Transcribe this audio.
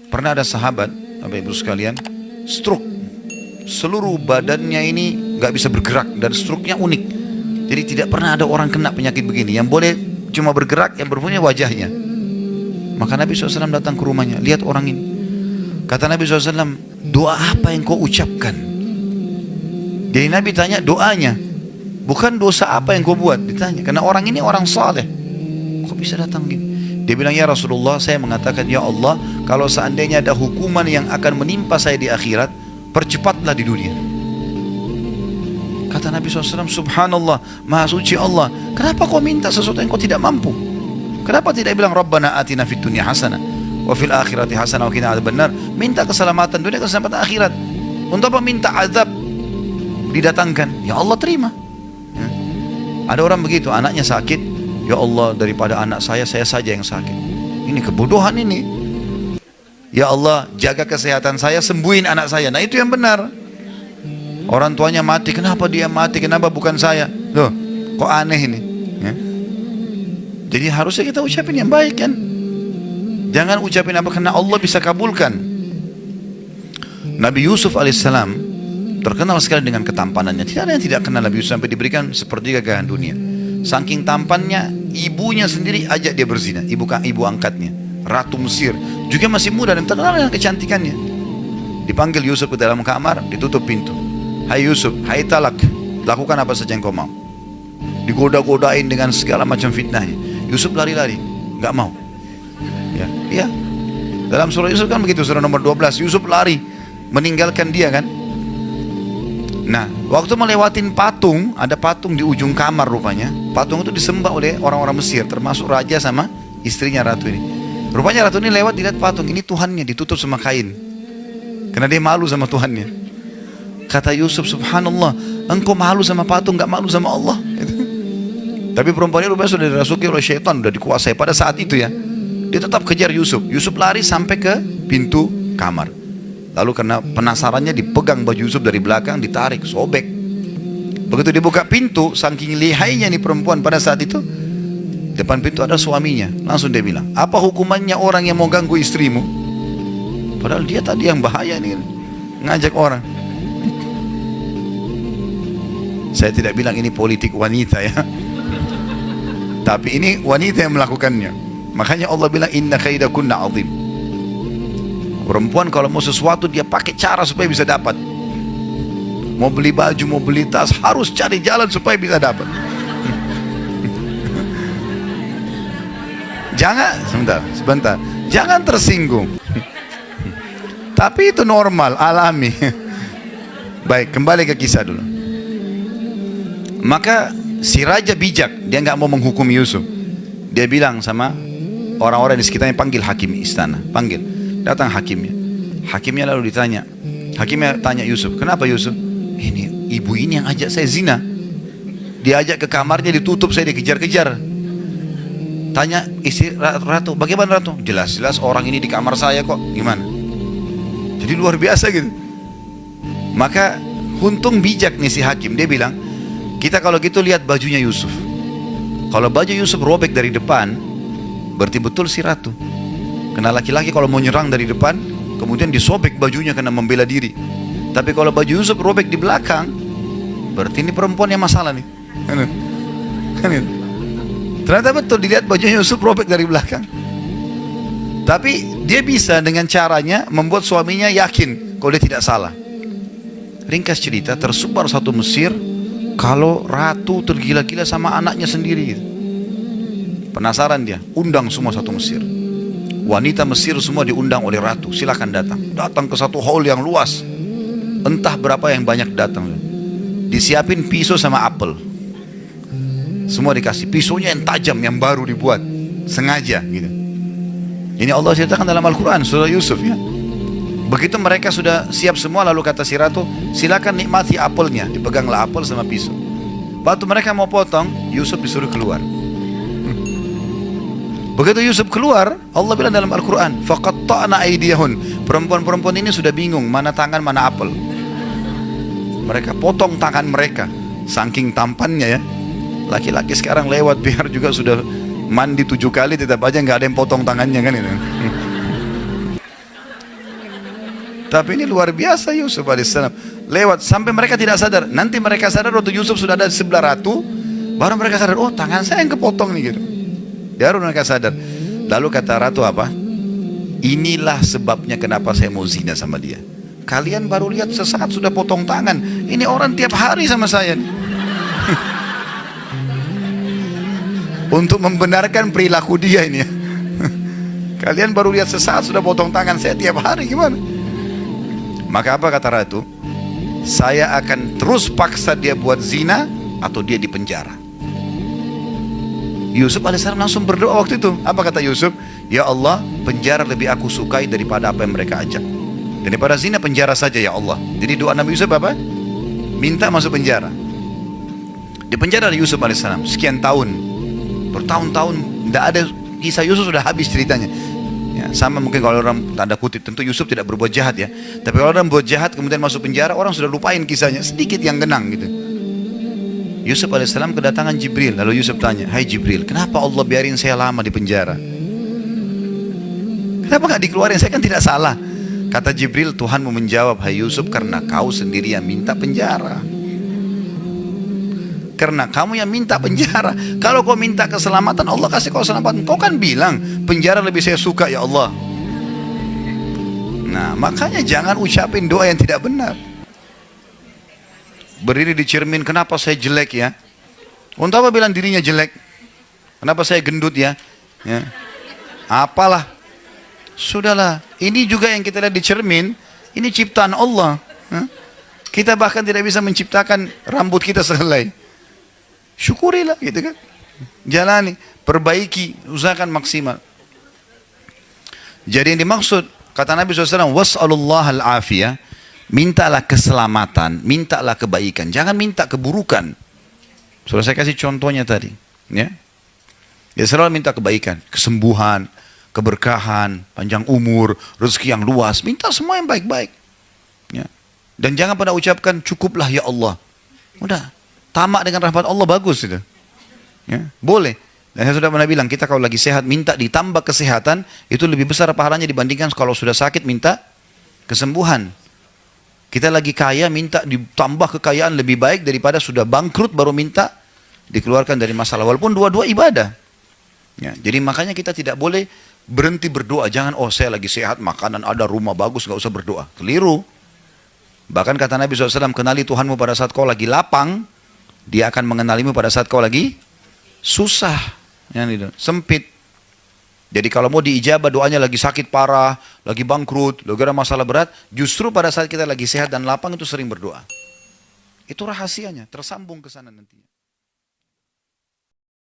Pernah ada sahabat, Bapak Ibu sekalian, stroke. Seluruh badannya ini nggak bisa bergerak dan stroke-nya unik. Jadi tidak pernah ada orang kena penyakit begini. Yang boleh cuma bergerak, yang berpunya wajahnya. Maka Nabi SAW datang ke rumahnya, lihat orang ini. Kata Nabi SAW, doa apa yang kau ucapkan? Jadi Nabi tanya doanya, bukan dosa apa yang kau buat, ditanya. Karena orang ini orang saleh. Kok bisa datang gini? Dia bilang, ya Rasulullah, saya mengatakan, ya Allah, kalau seandainya ada hukuman yang akan menimpa saya di akhirat, percepatlah di dunia. Kata Nabi SAW, subhanallah, maha suci Allah, kenapa kau minta sesuatu yang kau tidak mampu? Kenapa tidak bilang Rabbana atina fid dunya hasanah wa fil akhirati hasanah wa qina adzabannar? Minta keselamatan dunia, keselamatan akhirat. Untuk apa minta azab didatangkan? Ya Allah terima. Ya. Ada orang begitu, anaknya sakit, ya Allah, daripada anak saya saja yang sakit. Ini kebodohan ini. Ya Allah, jaga kesehatan saya, sembuhin anak saya. Nah itu yang benar. Orang tuanya mati, kenapa dia mati? Kenapa bukan saya? Loh, kok aneh ini? Ya. Jadi harusnya kita ucapin yang baik kan? Jangan ucapin apa, karena Allah bisa kabulkan. Nabi Yusuf alaihissalam terkenal sekali dengan ketampanannya. Tidak ada yang tidak kenal Nabi Yusuf sampai diberikan sepertiga kekayaan dunia. Saking tampannya, ibunya sendiri ajak dia berzina. Ibu angkatnya, Ratu Mesir, juga masih muda dan terkenal dengan kecantikannya. Dipanggil Yusuf ke dalam kamar, ditutup pintu. Hai Yusuf, hai talak, lakukan apa saja yang kau mau. Digoda-godain dengan segala macam fitnahnya. Yusuf lari-lari, nggak mau. Ya. Dalam surah Yusuf kan begitu, surah nomor 12. Yusuf lari, meninggalkan dia kan. Nah, waktu melewatin patung, ada patung di ujung kamar rupanya. Patung itu disembah oleh orang-orang Mesir, termasuk raja sama istrinya ratu ini. Rupanya ratu ini lewat, dilihat patung, ini Tuhannya, ditutup sama kain. Karena dia malu sama Tuhannya. Kata Yusuf, subhanallah, engkau malu sama patung, gak malu sama Allah. Tapi perempuan ini rupanya sudah dirasuki oleh syaitan, sudah dikuasai pada saat itu ya. Dia tetap kejar Yusuf. Yusuf lari sampai ke pintu kamar. Lalu karena penasarannya dipegang baju Yusuf dari belakang, ditarik, sobek. Begitu dibuka pintu, saking lihainya nih perempuan pada saat itu, depan pintu ada suaminya. Langsung dia bilang, apa hukumannya orang yang mau ganggu istrimu? Padahal dia tadi yang bahaya nih, ngajak orang. Saya tidak bilang ini politik wanita ya, tapi ini wanita yang melakukannya. Makanya Allah bilang, inna kaidakunna azim. Perempuan kalau mau sesuatu, dia pakai cara supaya bisa dapat. Mau beli baju, mau beli tas, harus cari jalan supaya bisa dapat. Jangan, sebentar. Jangan tersinggung. Tapi itu normal, alami. Baik, kembali ke kisah dulu. Maka si raja bijak, dia nggak mau menghukum Yusuf. Dia bilang sama orang-orang di sekitarnya, panggil hakim istana, panggil. Datang hakimnya. Hakimnya lalu ditanya. Hakimnya tanya Yusuf, kenapa Yusuf? Ini ibu ini yang ajak saya zina. Dia ajak ke kamarnya, ditutup, saya dikejar-kejar. Tanya istri ratu, bagaimana ratu? Jelas-jelas orang ini di kamar saya kok. Gimana? Jadi luar biasa gitu. Maka untung bijak nih si hakim. Dia bilang, kita kalau gitu lihat bajunya Yusuf. Kalau baju Yusuf robek dari depan, berarti betul si ratu. Karena laki-laki kalau mau nyerang dari depan, kemudian disobek bajunya karena membela diri. Tapi kalau baju Yusuf robek di belakang, berarti ini perempuan yang masalah nih. Ternyata betul, dilihat bajunya Yusuf robek dari belakang. Tapi dia bisa dengan caranya membuat suaminya yakin kalau dia tidak salah. Ringkas cerita, tersebar satu Mesir kalau ratu tergila-gila sama anaknya sendiri. Penasaran dia, undang semua satu Mesir. Wanita Mesir semua diundang oleh ratu, silakan datang. Datang ke satu hall yang luas. Entah berapa yang banyak datang. Disiapin pisau sama apel. Semua dikasih. Pisaunya yang tajam, yang baru dibuat. Sengaja gitu. Ini Allah ceritakan dalam Al-Quran, surah Yusuf ya. Begitu mereka sudah siap semua, lalu kata si ratu, silakan nikmati apelnya. Dipeganglah apel sama pisau. Waktu mereka mau potong, Yusuf disuruh keluar. Begitu Yusuf keluar, Allah bilang dalam Al-Quran, faqatta'na aydiyahun. Perempuan-perempuan ini sudah bingung, mana tangan, mana apel. Mereka potong tangan mereka, saking tampannya ya. Laki-laki sekarang lewat biar juga sudah mandi 7 kali, tetap aja nggak ada yang potong tangannya kan itu. Tapi ini luar biasa Yusuf alaihissalam. Lewat sampai mereka tidak sadar. Nanti mereka sadar waktu Yusuf sudah ada di sebelah ratu, baru mereka sadar, oh tangan saya yang kepotong nih gitu. Baru mereka sadar. Lalu kata ratu apa? Inilah sebabnya kenapa saya mau zina sama dia. Kalian baru lihat sesaat sudah potong tangan. Ini orang tiap hari sama saya. Untuk membenarkan perilaku dia ini ya. Kalian baru lihat sesaat sudah potong tangan saya tiap hari, gimana? Maka apa kata ratu? Saya akan terus paksa dia buat zina atau dia dipenjara. Yusuf alaihissalam langsung berdoa waktu itu. Apa kata Yusuf? Ya Allah, penjara lebih aku sukai daripada apa yang mereka ajak. Daripada zina, penjara saja ya Allah. Jadi doa Nabi Yusuf apa? Minta masuk penjara. Di penjara Yusuf alaihissalam sekian tahun, bertahun-tahun, tidak ada kisah Yusuf sudah habis ceritanya. Ya, sama mungkin kalau orang tanda kutip, tentu Yusuf tidak berbuat jahat ya. Tapi kalau orang berbuat jahat kemudian masuk penjara, orang sudah lupain kisahnya, sedikit yang genang gitu. Yusuf alaihissalam kedatangan Jibril, lalu Yusuf tanya, hai Jibril, kenapa Allah biarin saya lama di penjara? Kenapa nggak dikeluarin? Saya kan tidak salah. Kata Jibril, Tuhanmu menjawab, hai Yusuf, karena kau sendiri yang minta penjara. Karena kamu yang minta penjara. Kalau kau minta keselamatan, Allah kasih kau keselamatan. Kau kan bilang penjara lebih saya suka ya Allah. Nah makanya jangan ucapin doa yang tidak benar. Berdiri di cermin, kenapa saya jelek ya? Untuk apa bilang dirinya jelek? Kenapa saya gendut ya? Apalah. Sudahlah. Ini juga yang kita lihat di cermin. Ini ciptaan Allah. Kita bahkan tidak bisa menciptakan rambut kita sehelai. Syukurilah gitu kan. Jalani, perbaiki, usahakan maksimal. Jadi yang dimaksud kata Nabi SAW, was'alullah al-afiyah, mintalah keselamatan, mintalah kebaikan, jangan minta keburukan. Sudah saya kasih contohnya tadi, ya. Ya selalu minta kebaikan, kesembuhan, keberkahan, panjang umur, rezeki yang luas, minta semua yang baik-baik. Ya. Dan jangan pernah ucapkan cukuplah ya Allah. Udah. Tamak dengan rahmat Allah bagus itu. Ya, boleh. Dan saya sudah pernah bilang, kita kalau lagi sehat minta ditambah kesehatan, itu lebih besar pahalanya dibandingkan kalau sudah sakit minta kesembuhan. Kita lagi kaya minta ditambah kekayaan lebih baik daripada sudah bangkrut baru minta dikeluarkan dari masalah. Walaupun dua-dua ibadah. Ya, jadi makanya kita tidak boleh berhenti berdoa. Jangan, oh saya lagi sehat, makanan ada, rumah bagus, gak usah berdoa. Keliru. Bahkan kata Nabi SAW, kenali Tuhanmu pada saat kau lagi lapang, Dia akan mengenalimu pada saat kau lagi susah, sempit. Jadi kalau mau diijabah doanya lagi sakit parah, lagi bangkrut, lagi ada masalah berat, justru pada saat kita lagi sehat dan lapang itu sering berdoa. Itu rahasianya, tersambung ke sana nantinya.